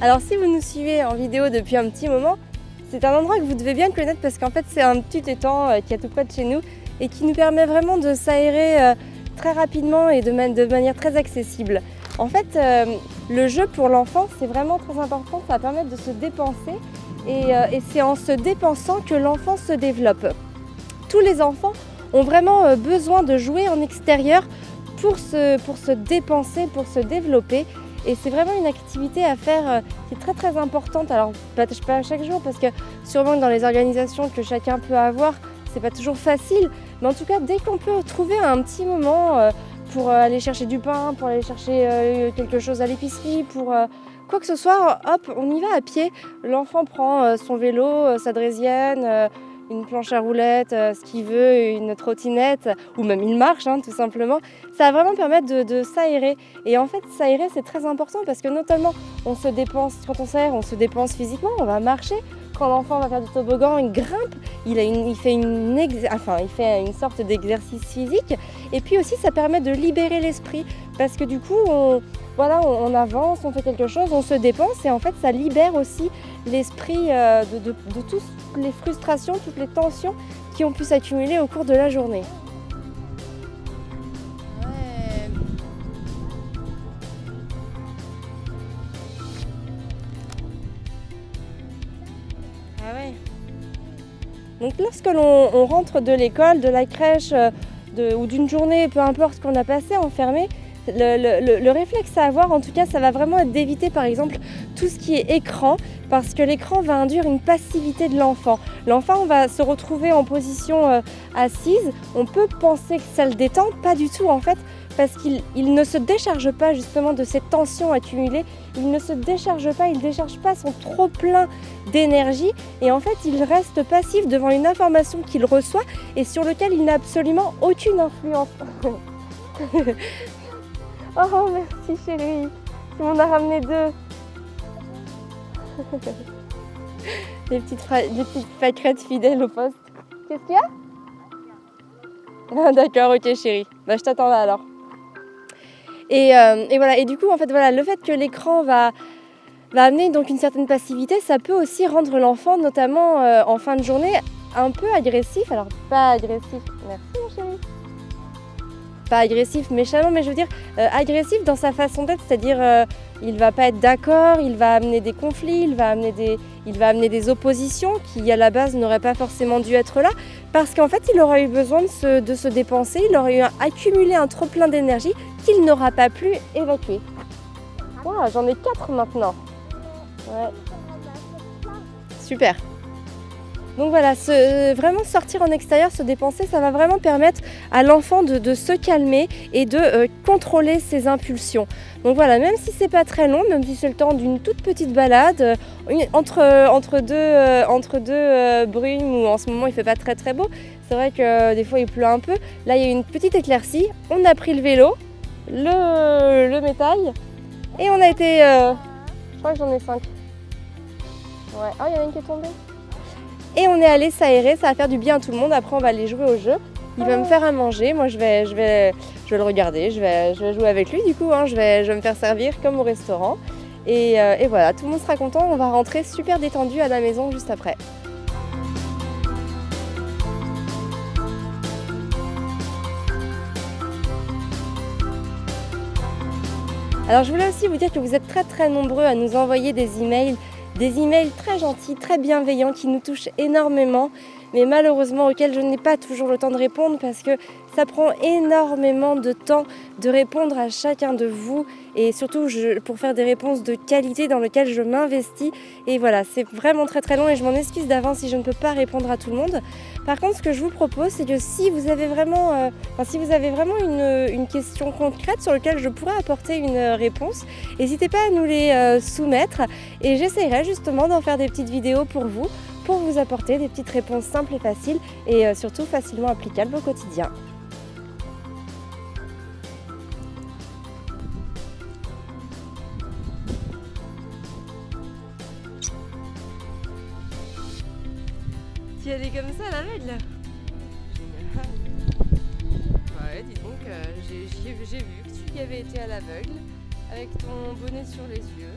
Alors si vous nous suivez en vidéo depuis un petit moment, c'est un endroit que vous devez bien connaître parce qu'en fait c'est un petit étang qui est tout près de chez nous et qui nous permet vraiment de s'aérer très rapidement et de manière très accessible. En fait, le jeu pour l'enfant c'est vraiment très important, ça va permettre de se dépenser et c'est en se dépensant que l'enfant se développe. Tous les enfants ont vraiment besoin de jouer en extérieur pour se dépenser, pour se développer. Et c'est vraiment une activité à faire qui est très très importante. Alors pas chaque jour parce que sûrement que dans les organisations que chacun peut avoir, c'est pas toujours facile. Mais en tout cas, dès qu'on peut trouver un petit moment pour aller chercher du pain, pour aller chercher quelque chose à l'épicerie, pour quoi que ce soit, hop, on y va à pied. L'enfant prend son vélo, sa draisienne, une planche à roulettes, ce qu'il veut, une trottinette, ou même il marche tout simplement. Ça va vraiment permettre de s'aérer. Et en fait, s'aérer, c'est très important parce que notamment, on se dépense, quand on s'aère, on se dépense physiquement, on va marcher. Quand l'enfant va faire du toboggan, il grimpe, il fait une sorte d'exercice physique. Et puis aussi, ça permet de libérer l'esprit parce que du coup, on avance, on fait quelque chose, on se dépense et en fait, ça libère aussi l'esprit de toutes les frustrations, toutes les tensions qui ont pu s'accumuler au cours de la journée. Ah ouais. Donc lorsque l'on rentre de l'école, de la crèche ou d'une journée, peu importe ce qu'on a passé enfermé, le réflexe à avoir, en tout cas, ça va vraiment être d'éviter par exemple tout ce qui est écran parce que l'écran va induire une passivité de l'enfant. L'enfant va se retrouver en position assise, on peut penser que ça le détend, pas du tout en fait, parce qu'il ne se décharge pas justement de cette tension accumulée, il ne se décharge pas, il ne décharge pas son trop plein d'énergie et en fait il reste passif devant une information qu'il reçoit et sur laquelle il n'a absolument aucune influence. Oh merci chérie, tu m'en as ramené deux. Des petites pâquerettes fidèles au poste. Qu'est-ce qu'il y a? Ah, d'accord, ok chérie, bah, je t'attends là alors. Et voilà, et du coup en fait voilà, le fait que l'écran va amener donc une certaine passivité, ça peut aussi rendre l'enfant, notamment en fin de journée, un peu agressif. Alors pas agressif, merci mon chéri. Pas agressif méchamment, mais je veux dire agressif dans sa façon d'être, c'est-à-dire il va pas être d'accord, il va amener des conflits, il va amener des oppositions qui à la base n'auraient pas forcément dû être là, parce qu'en fait il aura eu besoin de se dépenser, il aurait accumulé un trop plein d'énergie qu'il n'aura pas pu évacuer. Wow, j'en ai 4 maintenant. Ouais. Super. Donc voilà, vraiment sortir en extérieur, se dépenser, ça va vraiment permettre à l'enfant de se calmer et de contrôler ses impulsions. Donc voilà, même si c'est pas très long, même si c'est le temps d'une toute petite balade, entre deux brumes où en ce moment il fait pas très très beau, c'est vrai que des fois il pleut un peu. Là il y a une petite éclaircie, on a pris le vélo, le métal et on a été... je crois que j'en ai 5. Ouais. Oh, il y en a une qui est tombée. Et on est allé s'aérer, ça va faire du bien à tout le monde. Après, on va aller jouer au jeu. Il va me faire à manger. Moi, je vais le regarder. Je vais jouer avec lui. Du coup, je vais me faire servir comme au restaurant. Et voilà, tout le monde sera content. On va rentrer super détendu à la maison juste après. Alors, je voulais aussi vous dire que vous êtes très très nombreux à nous envoyer des emails très gentils, très bienveillants qui nous touchent énormément, mais malheureusement auxquels je n'ai pas toujours le temps de répondre parce que ça prend énormément de temps de répondre à chacun de vous et surtout pour faire des réponses de qualité dans lesquelles je m'investis. Et voilà, c'est vraiment très très long et je m'en excuse d'avance si je ne peux pas répondre à tout le monde. Par contre, ce que je vous propose, c'est que si vous avez vraiment, une question concrète sur laquelle je pourrais apporter une réponse, n'hésitez pas à nous les soumettre et j'essaierai justement d'en faire des petites vidéos pour vous apporter des petites réponses simples et faciles et surtout facilement applicables au quotidien. Tu y allais comme ça à l'aveugle? Génial. Ouais, dis donc, j'ai vu que tu y avais été à l'aveugle avec ton bonnet sur les yeux.